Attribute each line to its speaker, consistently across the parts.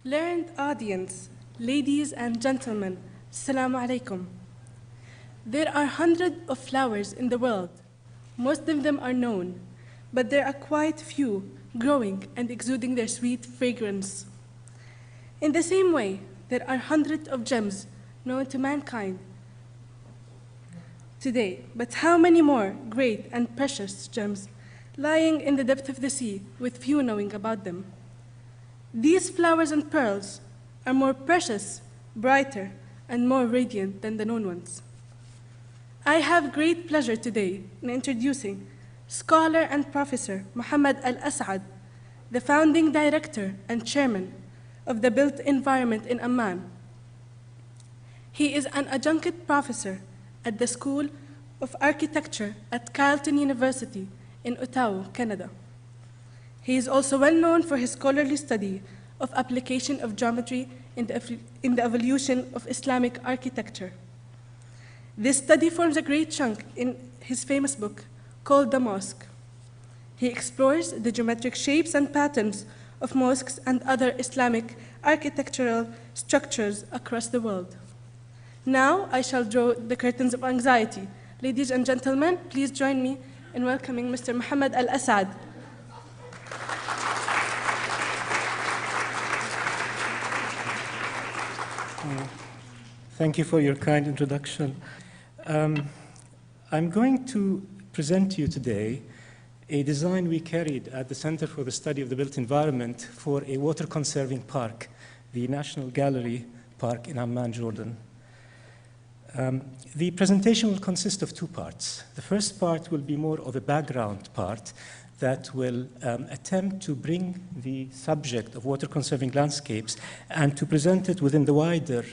Speaker 1: Learned audience, ladies and gentlemen, Assalamu alaikum. There are hundreds of flowers in the world. Most of them are known, but there are quite few growing and exuding their sweet fragrance. In the same way, there are hundreds of gems known to mankind today, but how many more great and precious gems lying in the depth of the sea with few knowing about them? These flowers and pearls are more precious, brighter, and more radiant than the known ones. I have great pleasure today in introducing scholar and professor Muhammad Al-Assad, the founding director and chairman of the Built Environment in Amman. He is an adjunct professor at the School of Architecture at Carleton University in Ottawa, Canada. He is also well known for his scholarly study of application of geometry in the evolution of Islamic architecture. This study forms a great chunk in his famous book called The Mosque. He explores the geometric shapes and patterns of mosques and other Islamic architectural structures across the world. Now I shall draw the curtains of anxiety. Ladies and gentlemen, please join me in welcoming Mr. Muhammad Al-Assad.
Speaker 2: Thank you for your kind introduction. I'm going to present to you today a design we carried at the Center for the Study of the Built Environment for a water-conserving park, the National Gallery Park in Amman, Jordan. The presentation will consist of two parts. The first part will be more of a background part that will attempt to bring the subject of water-conserving landscapes and to present it within the wider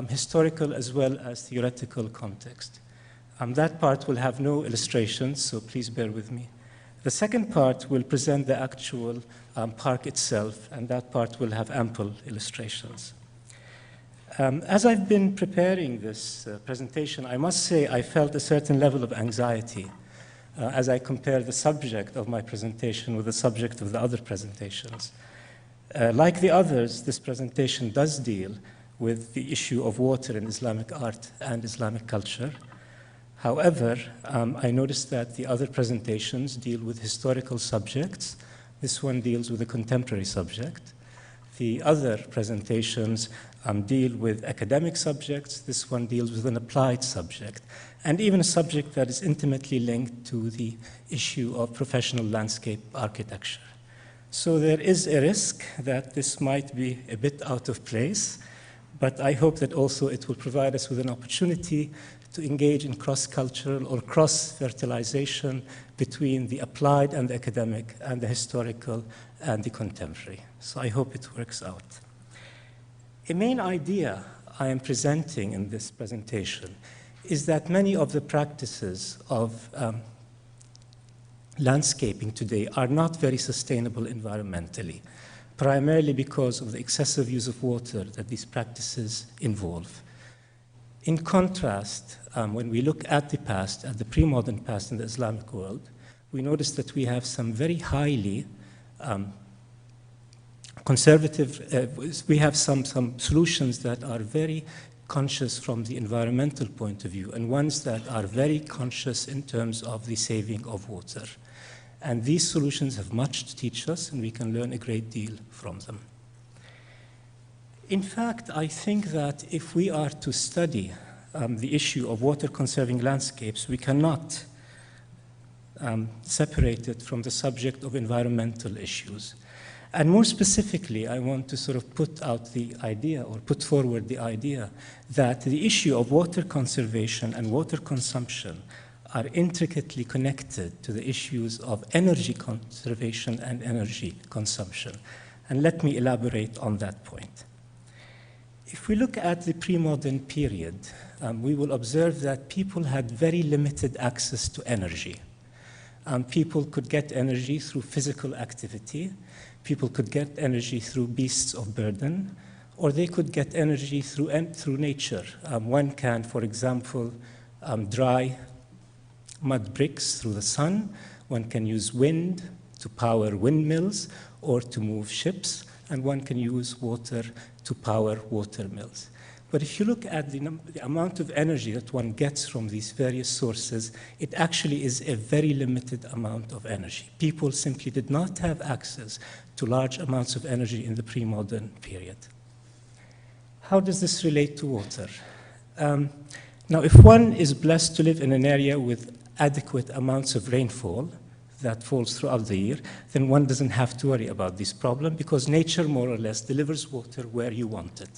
Speaker 2: historical as well as theoretical context. That part will have no illustrations, so please bear with me. The second part will present the actual park itself, and that part will have ample illustrations. As I've been preparing this presentation, I must say I felt a certain level of anxiety as I compare the subject of my presentation with the subject of the other presentations. Like the others, this presentation does deal with the issue of water in Islamic art and Islamic culture. However, I noticed that the other presentations deal with historical subjects. This one deals with a contemporary subject. The other presentations deal with academic subjects. This one deals with an applied subject, and even a subject that is intimately linked to the issue of professional landscape architecture. So there is a risk that this might be a bit out of place, but I hope that also it will provide us with an opportunity to engage in cross-cultural or cross-fertilization between the applied and the academic and the historical and the contemporary. So I hope it works out. A main idea I am presenting in this presentation is that many of the practices of landscaping today are not very sustainable environmentally, primarily because of the excessive use of water that these practices involve. In contrast, when we look at the past, at the pre-modern past in the Islamic world, we notice that we have some very highly conservative, we have some solutions that are very conscious from the environmental point of view, and ones that are very conscious in terms of the saving of water. And these solutions have much to teach us, and we can learn a great deal from them. In fact, I think that if we are to study the issue of water-conserving landscapes, we cannot separate it from the subject of environmental issues. And more specifically, I want to sort of put out the idea, or put forward the idea, that the issue of water conservation and water consumption are intricately connected to the issues of energy conservation and energy consumption. And let me elaborate on that point. If we look at the pre-modern period, we will observe that people had very limited access to energy. People could get energy through physical activity. People could get energy through beasts of burden, or they could get energy through nature. One can, for example, dry mud bricks through the sun. One can use wind to power windmills or to move ships. and one can use water to power water mills. But if you look at the amount of energy that one gets from these various sources, it actually is a very limited amount of energy. People simply did not have access to large amounts of energy in the pre-modern period. How does this relate to water? Now, if one is blessed to live in an area with adequate amounts of rainfall that falls throughout the year, then one doesn't have to worry about this problem because nature more or less delivers water where you want it.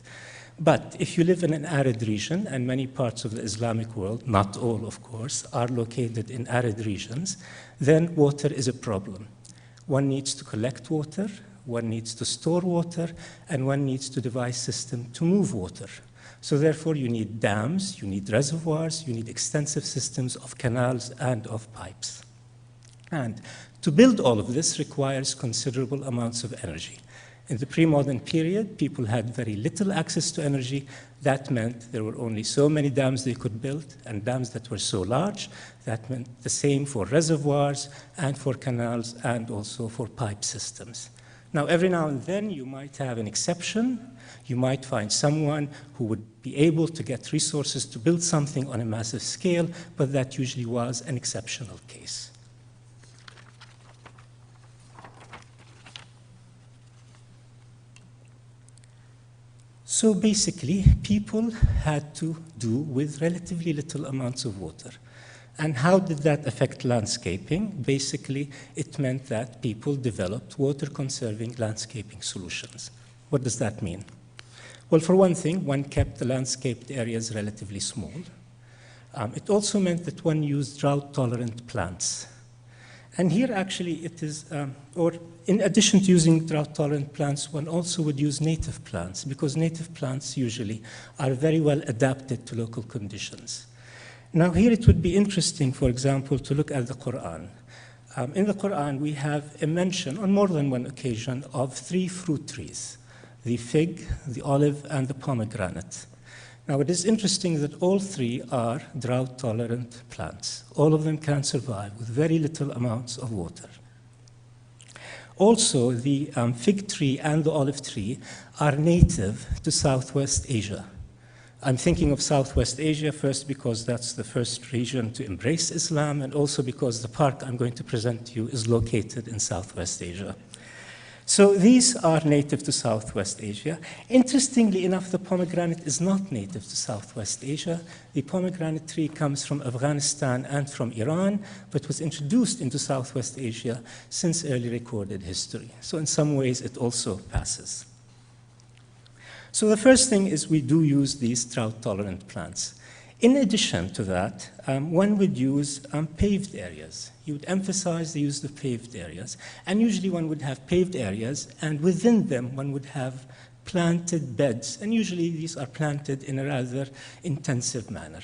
Speaker 2: But if you live in an arid region, and many parts of the Islamic world, not all of course, are located in arid regions, then water is a problem. One needs to collect water, one needs to store water, and one needs to devise a system to move water. So therefore you need dams, you need reservoirs, you need extensive systems of canals and of pipes. And to build all of this requires considerable amounts of energy. In the pre-modern period, people had very little access to energy. That meant there were only so many dams they could build, and dams that were so large, that meant the same for reservoirs and for canals and also for pipe systems. Now, every now and then, you might have an exception. You might find someone who would be able to get resources to build something on a massive scale, but that usually was an exceptional case. So basically, people had to do with relatively little amounts of water. And how did that affect landscaping? Basically, it meant that people developed water-conserving landscaping solutions. What does that mean? Well, for one thing, one kept the landscaped areas relatively small. It also meant that one used drought-tolerant plants. And here, actually, it is, or in addition to using drought-tolerant plants, one also would use native plants, because native plants usually are very well adapted to local conditions. Now, here it would be interesting, for example, to look at the Quran. In the Quran, we have a mention on more than one occasion of 3 fruit trees, the fig, the olive, and the pomegranate. Now, it is interesting that all 3 are drought-tolerant plants. All of them can survive with very little amounts of water. Also, the fig tree and the olive tree are native to Southwest Asia. I'm thinking of Southwest Asia first because that's the first region to embrace Islam, and also because the park I'm going to present to you is located in Southwest Asia. So these are native to Southwest Asia. Interestingly enough, the pomegranate is not native to Southwest Asia. The pomegranate tree comes from Afghanistan and from Iran, but was introduced into Southwest Asia since early recorded history. So in some ways, it also passes. So the first thing is we do use these drought-tolerant plants. In addition to that, one would use paved areas. You would emphasize the use of paved areas. And usually one would have paved areas, and within them one would have planted beds. And usually these are planted in a rather intensive manner.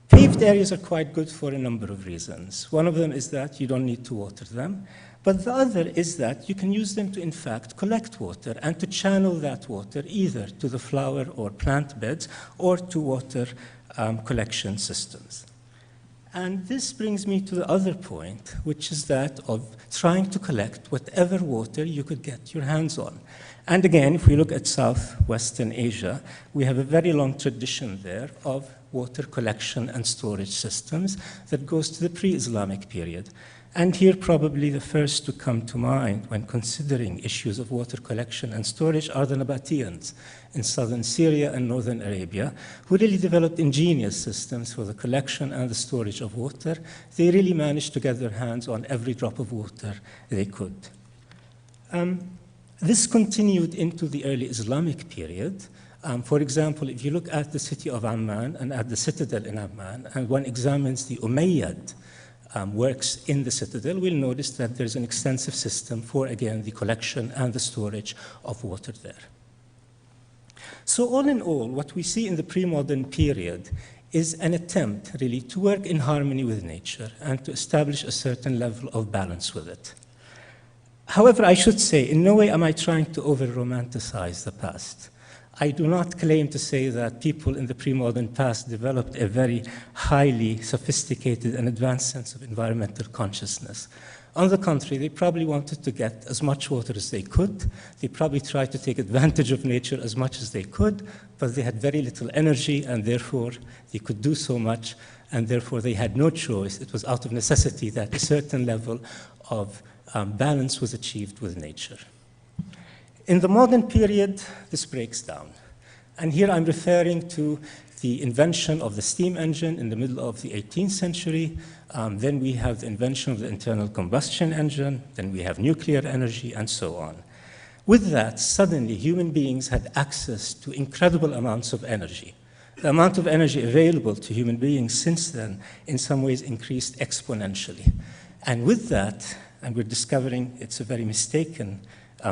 Speaker 2: Paved areas are quite good for a number of reasons. One of them is that you don't need to water them. But the other is that you can use them to, in fact, collect water and to channel that water either to the flower or plant beds or to water collection systems. And this brings me to the other point, which is that of trying to collect whatever water you could get your hands on. And again, if we look at Southwestern Asia, we have a very long tradition there of water collection and storage systems that goes to the pre-Islamic period. And here probably the first to come to mind when considering issues of water collection and storage are the Nabateans in southern Syria and northern Arabia, who really developed ingenious systems for the collection and the storage of water. They really managed to get their hands on every drop of water they could. This continued into the early Islamic period. For example, if you look at the city of Amman and at the citadel in Amman, and one examines the Umayyad works in the citadel, we'll notice that there's an extensive system for, again, the collection and the storage of water there. So all in all, what we see in the pre-modern period is an attempt, really, to work in harmony with nature and to establish a certain level of balance with it. However, I should say, in no way am I trying to over-romanticize the past. I do not claim to say that people in the pre-modern past developed a very highly sophisticated and advanced sense of environmental consciousness. On the contrary, they probably wanted to get as much water as they could. They probably tried to take advantage of nature as much as they could, but they had very little energy, and therefore they could do so much, and therefore they had no choice. It was out of necessity that a certain level of balance was achieved with nature. In the modern period, this breaks down. And here I'm referring to the invention of the steam engine in the middle of the 18th century. Then we have the invention of the internal combustion engine. Then we have nuclear energy, and so on. With that, suddenly human beings had access to incredible amounts of energy. The amount of energy available to human beings since then, in some ways, increased exponentially. And with that, and we're discovering it's a very mistaken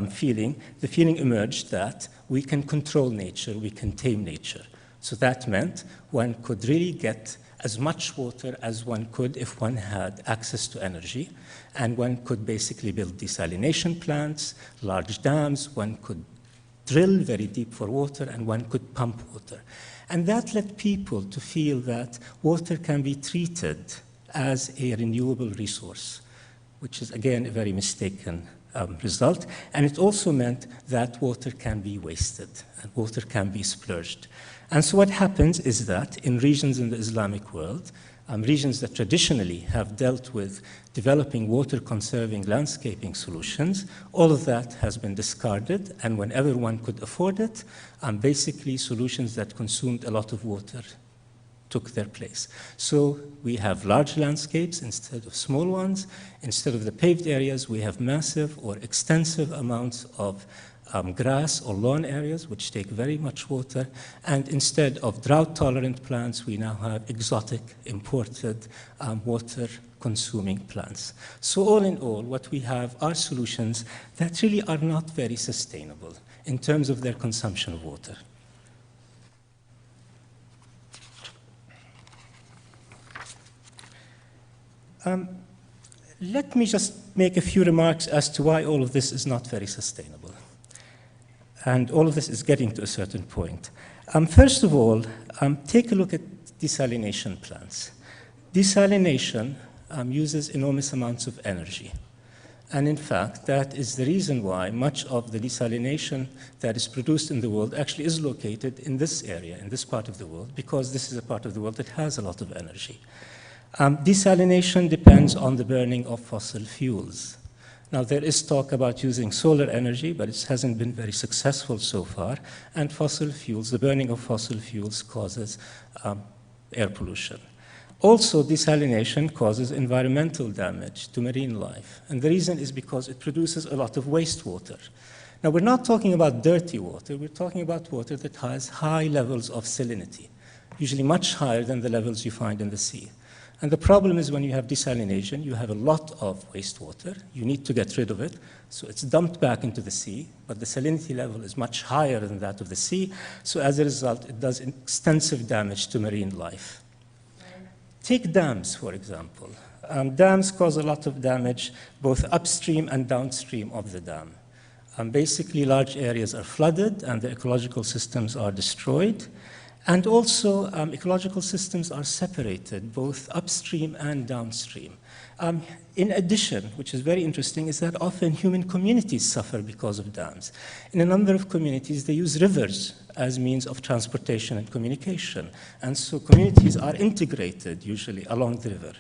Speaker 2: feeling, the feeling emerged that we can control nature, we can tame nature. So that meant one could really get as much water as one could if one had access to energy, and one could basically build desalination plants, large dams, one could drill very deep for water, and one could pump water. And that led people to feel that water can be treated as a renewable resource, which is, again, a very mistaken result. And it also meant that water can be wasted, and water can be splurged. And so what happens is that in regions in the Islamic world, regions that traditionally have dealt with developing water-conserving landscaping solutions, all of that has been discarded, and whenever one could afford it, basically solutions that consumed a lot of water took their place. So we have large landscapes instead of small ones. Instead of the paved areas, we have massive or extensive amounts of grass or lawn areas, which take very much water. And instead of drought-tolerant plants, we now have exotic, imported, water-consuming plants. So all in all, what we have are solutions that really are not very sustainable in terms of their consumption of water. Let me just make a few remarks as to why all of this is not very sustainable. And all of this is getting to a certain point. First of all, take a look at desalination plants. Desalination uses enormous amounts of energy. And in fact, that is the reason why much of the desalination that is produced in the world actually is located in this area, in this part of the world, because this is a part of the world that has a lot of energy. Desalination depends on the burning of fossil fuels. Now, there is talk about using solar energy, but it hasn't been very successful so far. And fossil fuels, the burning of fossil fuels causes air pollution. Also, desalination causes environmental damage to marine life. And the reason is because it produces a lot of wastewater. Now, we're not talking about dirty water. We're talking about water that has high levels of salinity, usually much higher than the levels you find in the sea. And the problem is when you have desalination, you have a lot of wastewater. You need to get rid of it. So it's dumped back into the sea, but the salinity level is much higher than that of the sea. So as a result, it does extensive damage to marine life. Take dams, for example. Dams cause a lot of damage both upstream and downstream of the dam. Basically, large areas are flooded and the ecological systems are destroyed. And also, ecological systems are separated, both upstream and downstream. In addition, which is very interesting, is that often human communities suffer because of dams. In a number of communities, they use rivers as means of transportation and communication. And so communities are integrated, usually, along the river.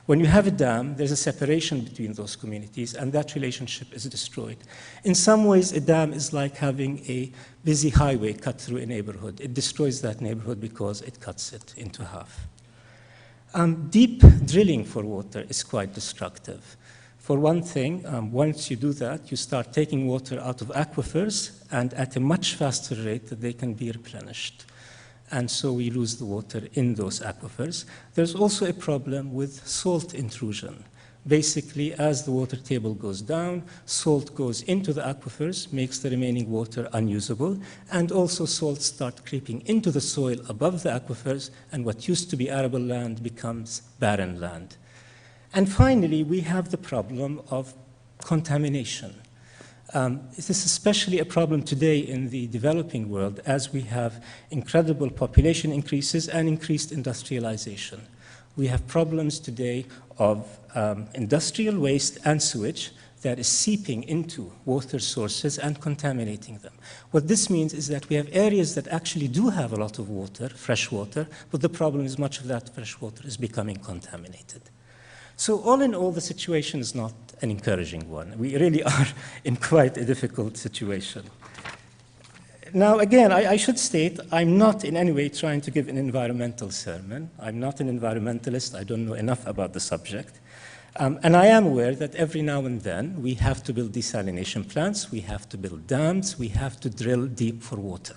Speaker 2: When you have a dam, there's a separation between those communities, and that relationship is destroyed. In some ways, a dam is like having a busy highway cut through a neighborhood. It destroys that neighborhood because it cuts it into half. Deep drilling for water is quite destructive. For one thing, once you do that, you start taking water out of aquifers, and at a much faster rate that they can be replenished. And so we lose the water in those aquifers. There's also a problem with salt intrusion. Basically, as the water table goes down, salt goes into the aquifers, makes the remaining water unusable, and also salts start creeping into the soil above the aquifers, and what used to be arable land becomes barren land. And finally, we have the problem of contamination. This is especially a problem today in the developing world as we have incredible population increases and increased industrialization. We have problems today of industrial waste and sewage that is seeping into water sources and contaminating them. What this means is that we have areas that actually do have a lot of water, fresh water, but the problem is much of that fresh water is becoming contaminated. So all in all, the situation is not an encouraging one. We really are in quite a difficult situation. Now, again, I should state, I'm not in any way trying to give an environmental sermon. I'm not an environmentalist. I don't know enough about the subject. And I am aware that every now and then we have to build desalination plants, we have to build dams, we have to drill deep for water.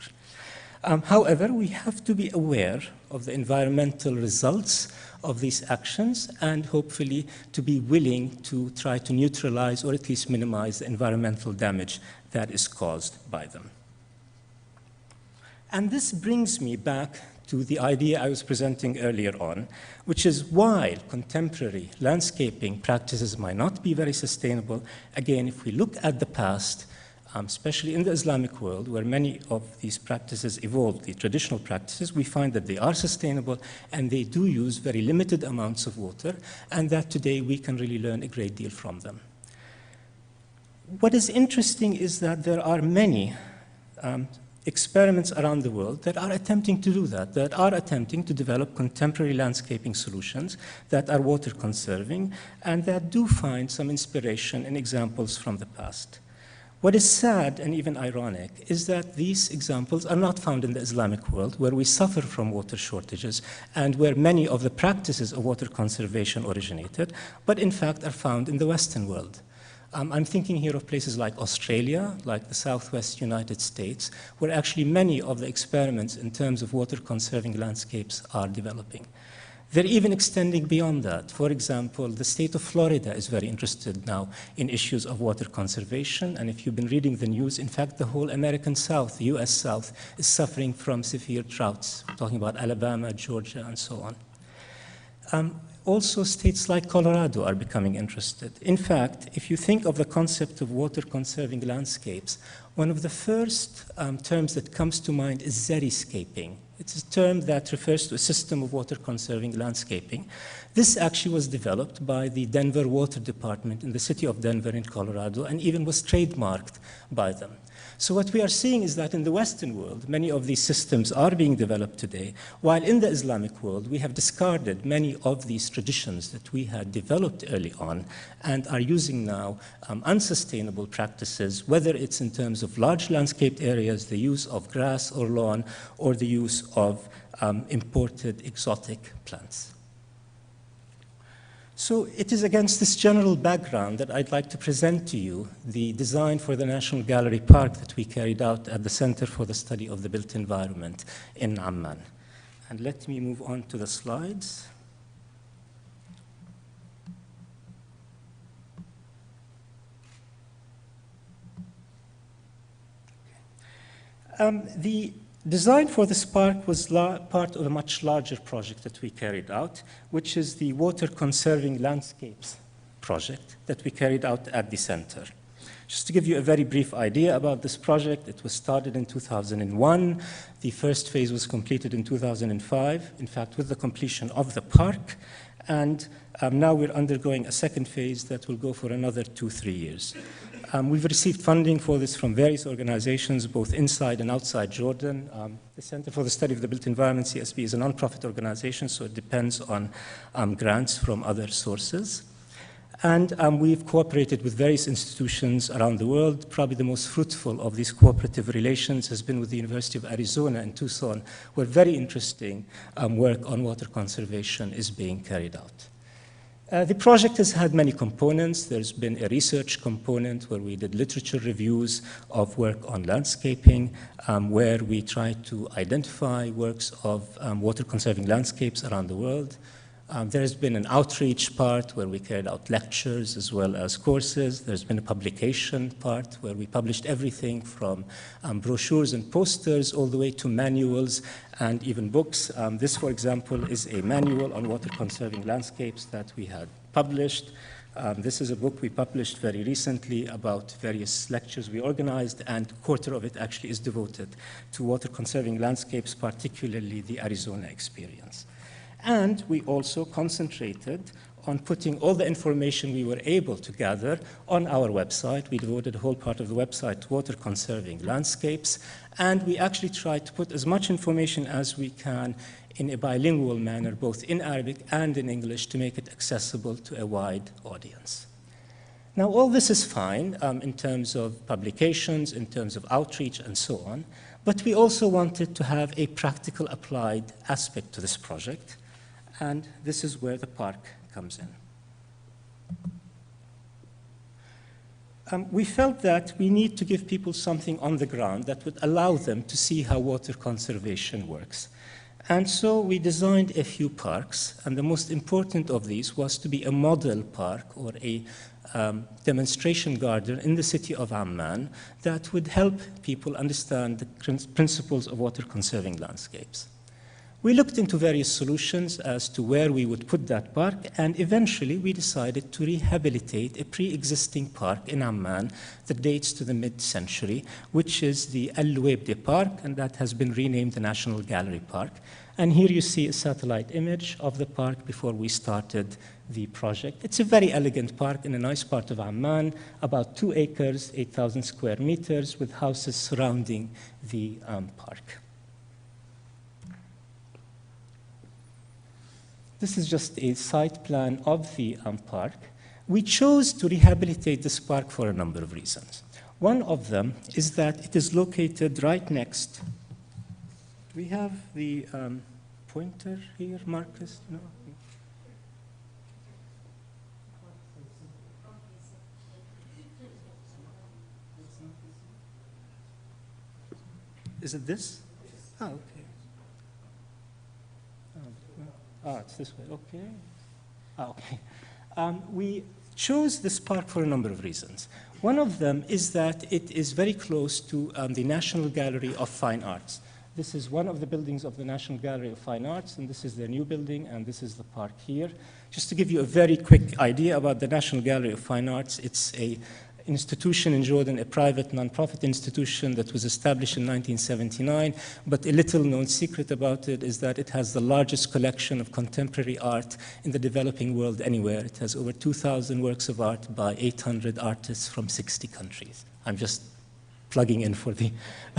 Speaker 2: However, we have to be aware of the environmental results of these actions and hopefully to be willing to try to neutralize or at least minimize the environmental damage that is caused by them. And this brings me back to the idea I was presenting earlier on, which is while contemporary landscaping practices might not be very sustainable, again, if we look at the past, especially in the Islamic world, where many of these practices evolved, the traditional practices, we find that they are sustainable and they do use very limited amounts of water, and that today we can really learn a great deal from them. What is interesting is that there are many experiments around the world that are attempting to do that are attempting to develop contemporary landscaping solutions that are water conserving and that do find some inspiration in examples from the past. What is sad and even ironic is that these examples are not found in the Islamic world, where we suffer from water shortages and where many of the practices of water conservation originated, but in fact are found in the Western world. I'm thinking here of places like Australia, like the Southwest United States, where actually many of the experiments in terms of water conserving landscapes are developing. They're even extending beyond that. For example, the state of Florida is very interested now in issues of water conservation, and if you've been reading the news, in fact, the whole American South, the US South, is suffering from severe droughts. We're talking about Alabama, Georgia, and so on. Also, states like Colorado are becoming interested. In fact, if you think of the concept of water conserving landscapes, one of the first terms that comes to mind is xeriscaping. It's a term that refers to a system of water conserving landscaping. This actually was developed by the Denver Water Department in the city of Denver in Colorado and even was trademarked by them. So what we are seeing is that in the Western world, many of these systems are being developed today, while in the Islamic world, we have discarded many of these traditions that we had developed early on and are using now unsustainable practices, whether it's in terms of large landscaped areas, the use of grass or lawn, or the use of imported exotic plants. So it is against this general background that I'd like to present to you the design for the National Gallery Park that we carried out at the Center for the Study of the Built Environment in Amman. And let me move on to the slides. The design for this park was part of a much larger project that we carried out, which is the Water Conserving Landscapes project that we carried out at the center. Just to give you a very brief idea about this project, it was started in 2001. The first phase was completed in 2005, in fact, with the completion of the park. And now we're undergoing a second phase that will go for another 2-3 years. We've received funding for this from various organizations, both inside and outside Jordan. The Center for the Study of the Built Environment, CSB, is a nonprofit organization, so it depends on grants from other sources. And we've cooperated with various institutions around the world. Probably the most fruitful of these cooperative relations has been with the University of Arizona in Tucson, where very interesting work on water conservation is being carried out. The project has had many components. There's been a research component where we did literature reviews of work on landscaping, where we tried to identify works of water conserving landscapes around the world. There's been an outreach part where we carried out lectures as well as courses. There's been a publication part where we published everything from brochures and posters all the way to manuals and even books. This, for example, is a manual on water conserving landscapes that we had published. This is a book we published very recently about various lectures we organized, and a quarter of it actually is devoted to water conserving landscapes, particularly the Arizona experience. And we also concentrated on putting all the information we were able to gather on our website. We devoted a whole part of the website to water conserving landscapes, and we actually tried to put as much information as we can in a bilingual manner, both in Arabic and in English, to make it accessible to a wide audience. Now, all this is fine in terms of publications, in terms of outreach, and so on, but we also wanted to have a practical applied aspect to this project, and this is where the park comes in. We felt that we need to give people something on the ground that would allow them to see how water conservation works. And so we designed a few parks, and the most important of these was to be a model park or a demonstration garden in the city of Amman that would help people understand the principles of water conserving landscapes. We looked into various solutions as to where we would put that park, and eventually we decided to rehabilitate a pre-existing park in Amman that dates to the mid-century, which is the Al-Luwaybdi Park, and that has been renamed the National Gallery Park. And here you see a satellite image of the park before we started the project. It's a very elegant park in a nice part of Amman, about 2 acres, 8,000 square meters, with houses surrounding the park. This is just a site plan of the park. We chose to rehabilitate this park for a number of reasons. One of them is that it is located right next. Do we have the pointer here, Marcus? No? Is it this? Oh, okay. It's this way, okay. Okay. We chose this park for a number of reasons. One of them is that it is very close to the National Gallery of Fine Arts. This is one of the buildings of the National Gallery of Fine Arts, and this is their new building, and this is the park here. Just to give you a very quick idea about the National Gallery of Fine Arts, it's an institution in Jordan, a private nonprofit institution that was established in 1979, but a little known secret about it is that it has the largest collection of contemporary art in the developing world anywhere. It has over 2,000 works of art by 800 artists from 60 countries. I'm just plugging in for the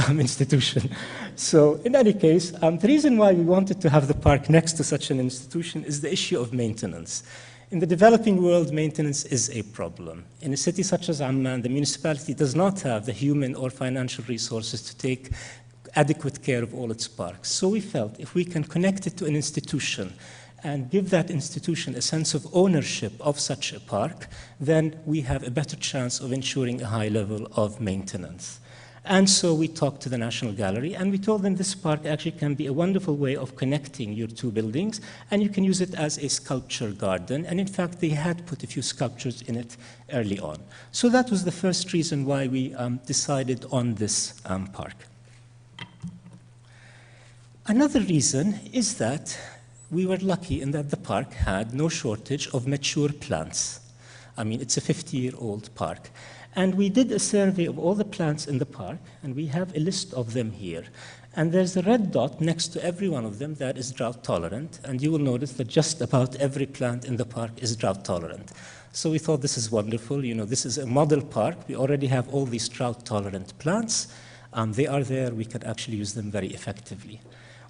Speaker 2: institution. So in any case, the reason why we wanted to have the park next to such an institution is the issue of maintenance. In the developing world, maintenance is a problem. In a city such as Amman, the municipality does not have the human or financial resources to take adequate care of all its parks. So we felt if we can connect it to an institution and give that institution a sense of ownership of such a park, then we have a better chance of ensuring a high level of maintenance. And so we talked to the National Gallery, and we told them this park actually can be a wonderful way of connecting your two buildings, and you can use it as a sculpture garden. And in fact, they had put a few sculptures in it early on. So that was the first reason why we decided on this park. Another reason is that we were lucky in that the park had no shortage of mature plants. I mean, it's a 50-year-old park. And we did a survey of all the plants in the park, and we have a list of them here. And there's a red dot next to every one of them that is drought tolerant, and you will notice that just about every plant in the park is drought tolerant. So we thought this is wonderful. You know, this is a model park. We already have all these drought tolerant plants. They are there. We can actually use them very effectively.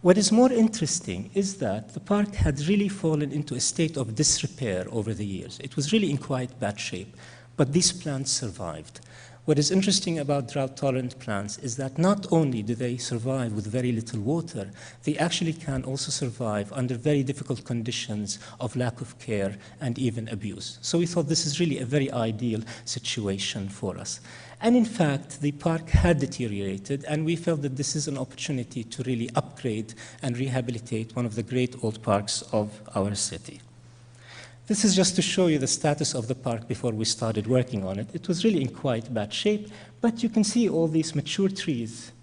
Speaker 2: What is more interesting is that the park had really fallen into a state of disrepair over the years. It was really in quite bad shape. But these plants survived. What is interesting about drought-tolerant plants is that not only do they survive with very little water, they actually can also survive under very difficult conditions of lack of care and even abuse. So we thought this is really a very ideal situation for us. And in fact, the park had deteriorated, and we felt that this is an opportunity to really upgrade and rehabilitate one of the great old parks of our city. This is just to show you the status of the park before we started working on it. It was really in quite bad shape, but you can see all these mature trees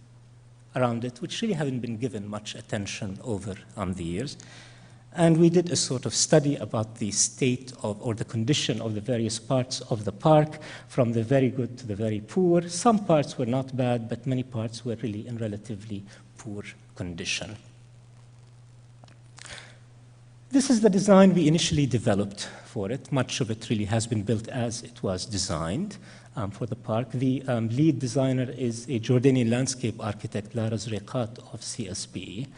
Speaker 2: around it, which really haven't been given much attention over the years. And we did a sort of study about the state of, or the condition of the various parts of the park, from the very good to the very poor. Some parts were not bad, but many parts were really in relatively poor condition. This is the design we initially developed for it. Much of it really has been built as it was designed for the park. The lead designer is a Jordanian landscape architect, Lara Zreiqat of CSB.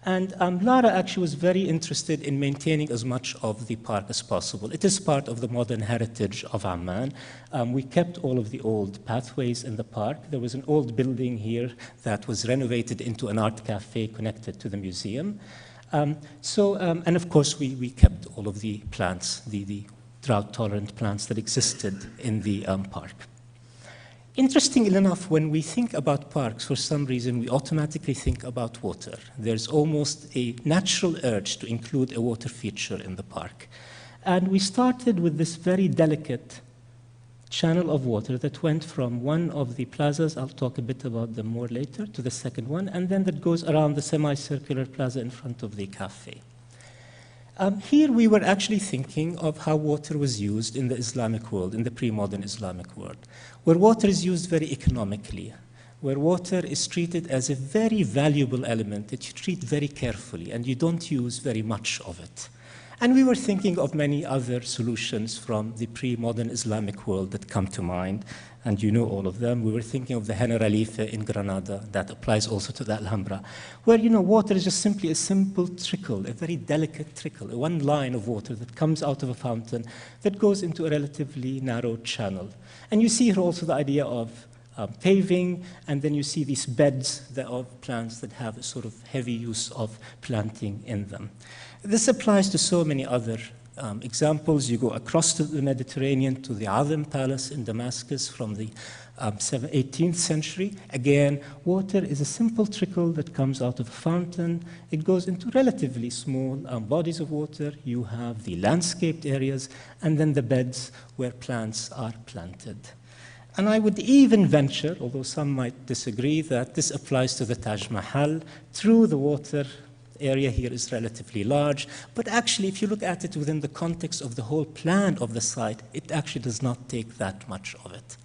Speaker 2: And Lara actually was very interested in maintaining as much of the park as possible. It is part of the modern heritage of Amman. We kept all of the old pathways in the park. There was an old building here that was renovated into an art cafe connected to the museum. And of course, we kept all of the plants, the drought-tolerant plants that existed in the park. Interestingly enough, when we think about parks, for some reason, we automatically think about water. There's almost a natural urge to include a water feature in the park. And we started with this very delicate channel of water that went from one of the plazas, I'll talk a bit about them more later, to the second one, and then that goes around the semicircular plaza in front of the cafe. Here we were actually thinking of how water was used in the Islamic world, in the pre-modern Islamic world, where water is used very economically, where water is treated as a very valuable element that you treat very carefully and you don't use very much of it. And we were thinking of many other solutions from the pre-modern Islamic world that come to mind, and you know all of them. We were thinking of the Generalife in Granada, that applies also to the Alhambra, where water is just simply a simple trickle, a very delicate trickle, one line of water that comes out of a fountain that goes into a relatively narrow channel. And you see here also the idea of paving, and then you see these beds of plants that have a sort of heavy use of planting in them. This applies to so many other examples. You go across to the Mediterranean to the Azim Palace in Damascus from the 18th century. Again, water is a simple trickle that comes out of a fountain. It goes into relatively small bodies of water. You have the landscaped areas, and then the beds where plants are planted. And I would even venture, although some might disagree, that this applies to the Taj Mahal. Through the water area here is relatively large, but actually if you look at it within the context of the whole plan of the site, it actually does not take that much of it.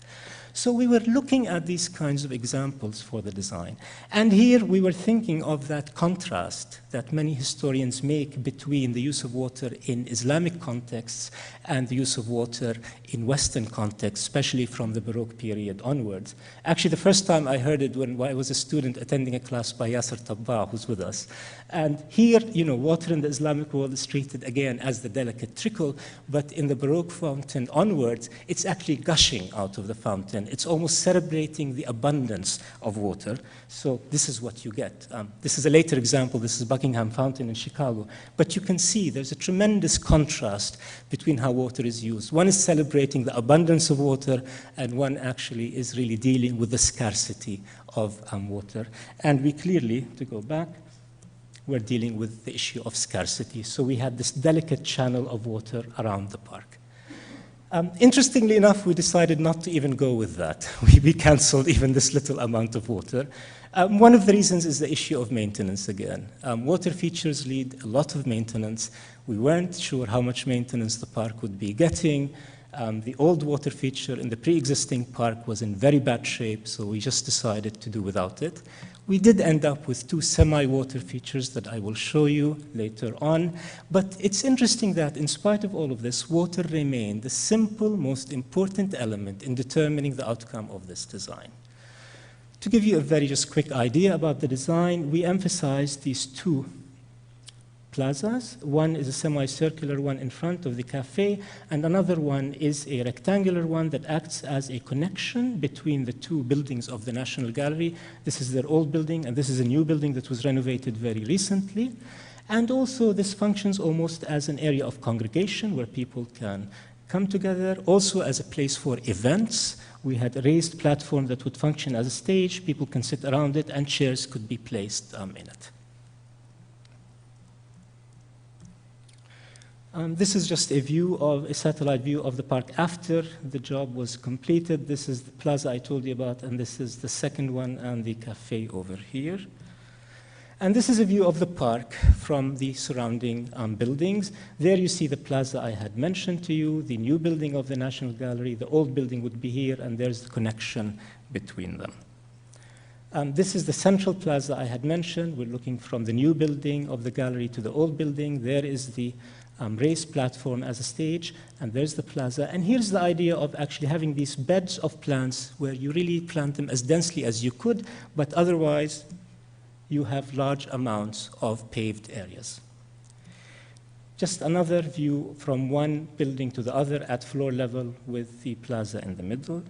Speaker 2: So we were looking at these kinds of examples for the design. And here we were thinking of that contrast that many historians make between the use of water in Islamic contexts and the use of water in Western contexts, especially from the Baroque period onwards. Actually, the first time I heard it when I was a student attending a class by Yasser Tabba, who's with us. And here, water in the Islamic world is treated again as the delicate trickle, but in the Baroque fountain onwards, it's actually gushing out of the fountain. It's almost celebrating the abundance of water. So this is what you get. This is a later example. This is Buckingham Fountain in Chicago. But you can see there's a tremendous contrast between how water is used. One is celebrating the abundance of water, and one actually is really dealing with the scarcity of water. And we clearly, to go back, we're dealing with the issue of scarcity. So we had this delicate channel of water around the park. Interestingly enough, we decided not to even go with that. We canceled even this little amount of water. One of the reasons is the issue of maintenance again. Water features need a lot of maintenance. We weren't sure how much maintenance the park would be getting. The old water feature in the pre-existing park was in very bad shape, so we just decided to do without it. We did end up with 2 semi-water features that I will show you later on. But it's interesting that in spite of all of this, water remained the simple, most important element in determining the outcome of this design. To give you a very just quick idea about the design, we emphasized these 2 plazas. One is a semicircular one in front of the cafe, and another one is a rectangular one that acts as a connection between the 2 buildings of the National Gallery. This is their old building, and this is a new building that was renovated very recently. And also, this functions almost as an area of congregation where people can come together, also as a place for events. We had a raised platform that would function as a stage. People can sit around it, and chairs could be placed in it. This is just a satellite view of the park after the job was completed. This is the plaza I told you about, and this is the second one and the cafe over here. And this is a view of the park from the surrounding buildings. There you see the plaza I had mentioned to you, the new building of the National Gallery. The old building would be here, and there's the connection between them. This is the central plaza I had mentioned. We're looking from the new building of the gallery to the old building. There is the raised platform as a stage, and there's the plaza. And here's the idea of actually having these beds of plants where you really plant them as densely as you could, but otherwise you have large amounts of paved areas. Just another view from one building to the other at floor level with the plaza in the middle.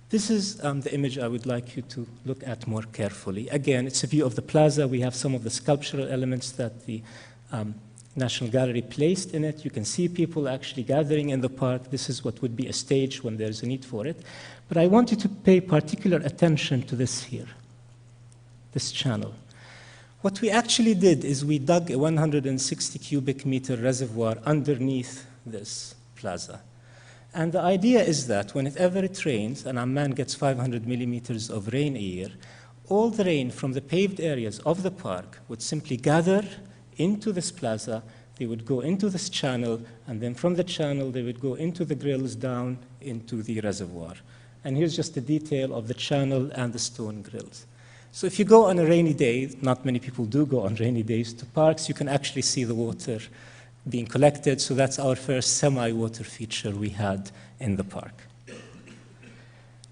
Speaker 2: This is the image I would like you to look at more carefully. Again, it's a view of the plaza. We have some of the sculptural elements that the National Gallery placed in it. You can see people actually gathering in the park. This is what would be a stage when there's a need for it. But I want you to pay particular attention to this here, this channel. What we actually did is we dug a 160 cubic meter reservoir underneath this plaza. And the idea is that whenever it rains, and Amman gets 500 millimeters of rain a year, all the rain from the paved areas of the park would simply gather into this plaza. They would go into this channel, and then from the channel, they would go into the grills down into the reservoir. And here's just a detail of the channel and the stone grills. So if you go on a rainy day, not many people do go on rainy days to parks, you can actually see the water being collected. So that's our first semi-water feature we had in the park.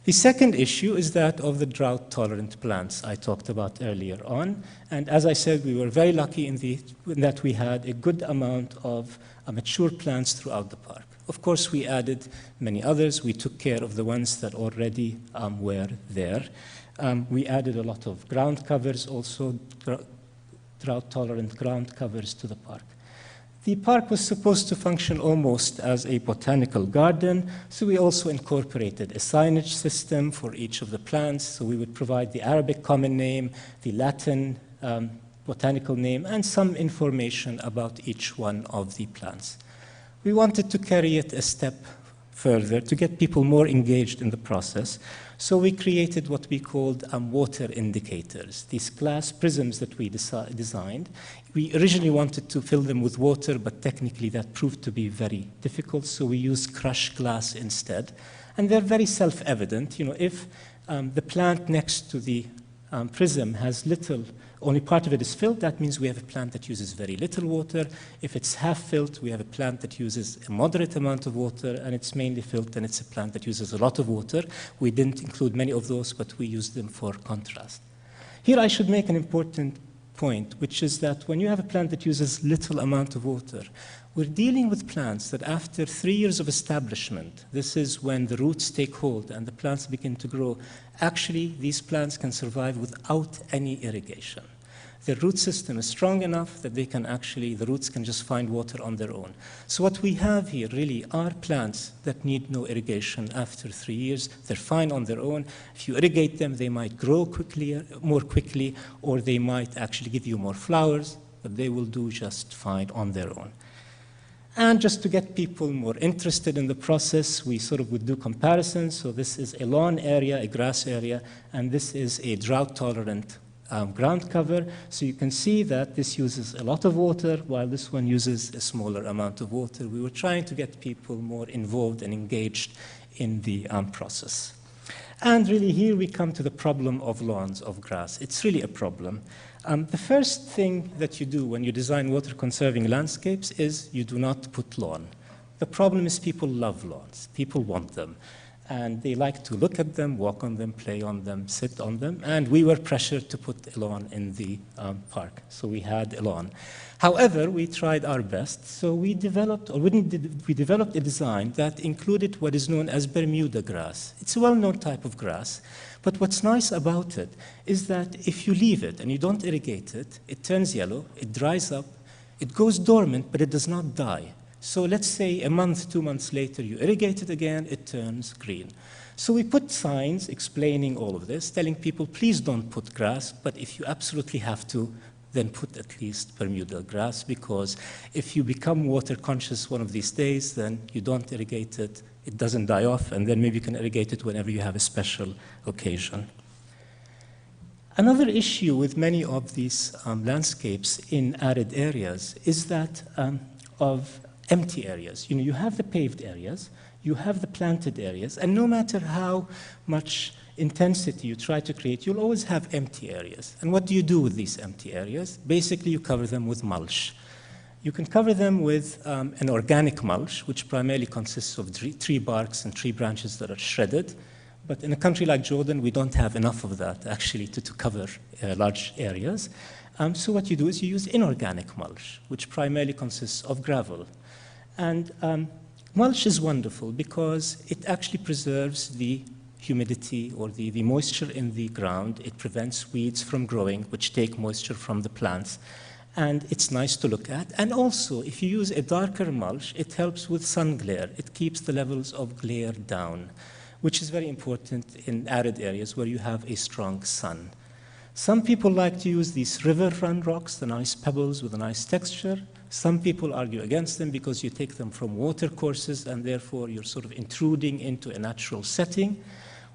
Speaker 2: The second issue is that of the drought-tolerant plants I talked about earlier on. And as I said, we were very lucky in that we had a good amount of mature plants throughout the park. Of course, we added many others. We took care of the ones that already were there. We added a lot of ground covers, also drought-tolerant ground covers to the park. The park was supposed to function almost as a botanical garden, so we also incorporated a signage system for each of the plants. So we would provide the Arabic common name, the Latin botanical name, and some information about each one of the plants. We wanted to carry it a step further to get people more engaged in the process. So we created what we called water indicators, these glass prisms that we designed. We originally wanted to fill them with water, but technically that proved to be very difficult, so we used crushed glass instead. And they're very self-evident. You know, if the plant next to the prism has only part of it is filled, that means we have a plant that uses very little water. If it's half filled, we have a plant that uses a moderate amount of water, and it's mainly filled, and it's a plant that uses a lot of water. We didn't include many of those, but we used them for contrast. Here I should make an important point, which is that when you have a plant that uses little amount of water, we're dealing with plants that after 3 years of establishment, this is when the roots take hold and the plants begin to grow, actually these plants can survive without any irrigation. Their root system is strong enough that the roots can just find water on their own. So what we have here really are plants that need no irrigation after 3 years. They're fine on their own. If you irrigate them, they might grow more quickly, or they might actually give you more flowers, but they will do just fine on their own. And just to get people more interested in the process, we sort of would do comparisons. So this is a lawn area, a grass area, and this is a drought-tolerant ground cover. So you can see that this uses a lot of water, while this one uses a smaller amount of water. We were trying to get people more involved and engaged in the process. And really here we come to the problem of lawns, of grass. It's really a problem. The first thing that you do when you design water-conserving landscapes is you do not put lawn. The problem is people love lawns. People want them. And they like to look at them, walk on them, play on them, sit on them. And we were pressured to put a lawn in the park. So we had a lawn. However, we tried our best. So we developed a design that included what is known as Bermuda grass. It's a well-known type of grass. But what's nice about it is that if you leave it and you don't irrigate it, it turns yellow, it dries up, it goes dormant, but it does not die. So let's say a month, 2 months later, you irrigate it again, it turns green. So we put signs explaining all of this, telling people, please don't put grass, but if you absolutely have to, then put at least Bermuda grass, because if you become water conscious one of these days, then you don't irrigate it, it doesn't die off, and then maybe you can irrigate it whenever you have a special occasion. Another issue with many of these landscapes in arid areas is that of empty areas. You know, you have the paved areas, you have the planted areas, and no matter how much intensity you try to create, you'll always have empty areas. And what do you do with these empty areas? Basically, you cover them with mulch. You can cover them with an organic mulch, which primarily consists of tree barks and tree branches that are shredded. But in a country like Jordan, we don't have enough of that, actually, to cover large areas. So what you do is you use inorganic mulch, which primarily consists of gravel. And mulch is wonderful because it actually preserves the humidity or the moisture in the ground. It prevents weeds from growing, which take moisture from the plants. And it's nice to look at. And also, if you use a darker mulch, it helps with sun glare. It keeps the levels of glare down, which is very important in arid areas where you have a strong sun. Some people like to use these river run rocks, the nice pebbles with a nice texture. Some people argue against them because you take them from water courses and therefore you're sort of intruding into a natural setting.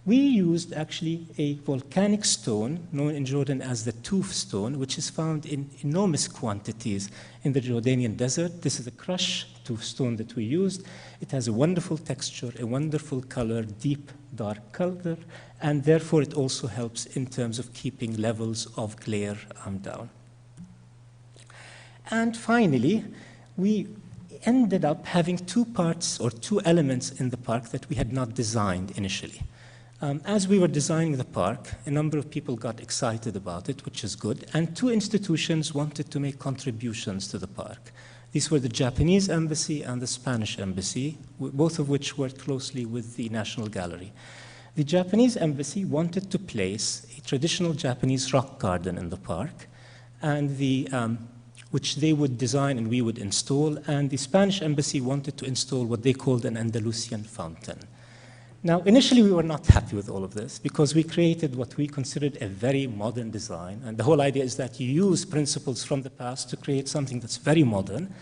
Speaker 2: We used actually a volcanic stone known in Jordan as the tooth stone, which is found in enormous quantities in the Jordanian desert. This is a crushed tooth stone that we used. It has a wonderful texture, a wonderful color, deep, dark color, and therefore it also helps in terms of keeping levels of glare down. And finally, we ended up having two parts or two elements in the park that we had not designed initially. As we were designing the park, a number of people got excited about it, which is good, and two institutions wanted to make contributions to the park. These were the Japanese Embassy and the Spanish Embassy, both of which worked closely with the National Gallery. The Japanese Embassy wanted to place a traditional Japanese rock garden in the park, and which they would design and we would install, and the Spanish Embassy wanted to install what they called an Andalucian fountain. Now, initially, we were not happy with all of this because we created what we considered a very modern design. And the whole idea is that you use principles from the past to create something that's very modern.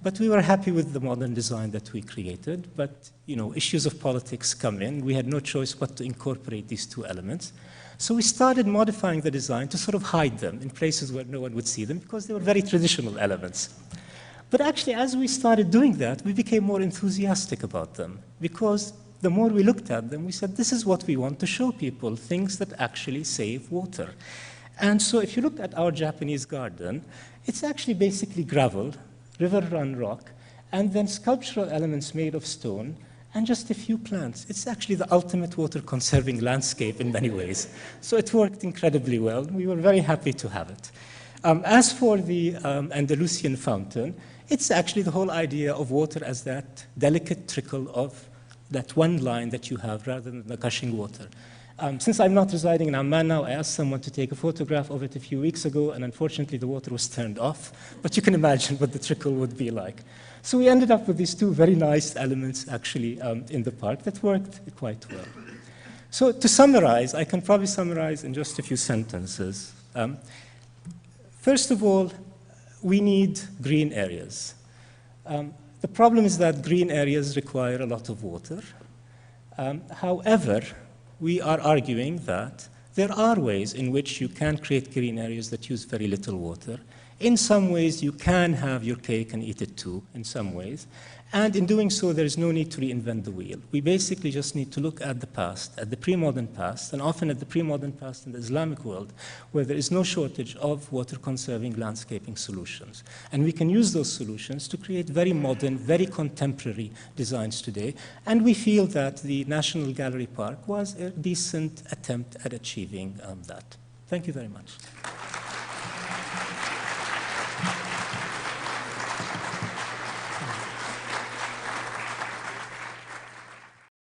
Speaker 2: But we were happy with the modern design that we created. But, issues of politics come in. We had no choice but to incorporate these two elements. So we started modifying the design to sort of hide them in places where no one would see them because they were very traditional elements. But actually, as we started doing that, we became more enthusiastic about them because the more we looked at them, we said, this is what we want to show people, things that actually save water. And so if you look at our Japanese garden, it's actually basically gravel, river run rock, and then sculptural elements made of stone, and just a few plants. It's actually the ultimate water conserving landscape in many ways. So it worked incredibly well. We were very happy to have it. As for the Andalucian fountain, it's actually the whole idea of water as that delicate trickle of that one line that you have rather than the gushing water. Since I'm not residing in Amman now, I asked someone to take a photograph of it a few weeks ago, and unfortunately the water was turned off, but you can imagine what the trickle would be like. So we ended up with these two very nice elements actually in the park that worked quite well. So to summarize, I can probably summarize in just a few sentences. First of all, we need green areas. The problem is that green areas require a lot of water. However, we are arguing that there are ways in which you can create green areas that use very little water. In some ways, you can have your cake and eat it too, in some ways. And in doing so, there is no need to reinvent the wheel. We basically just need to look at the past, at the pre-modern past, and often at the pre-modern past in the Islamic world, where there is no shortage of water-conserving landscaping solutions. And we can use those solutions to create very modern, very contemporary designs today. And we feel that the National Gallery Park was a decent attempt at achieving that. Thank you very much.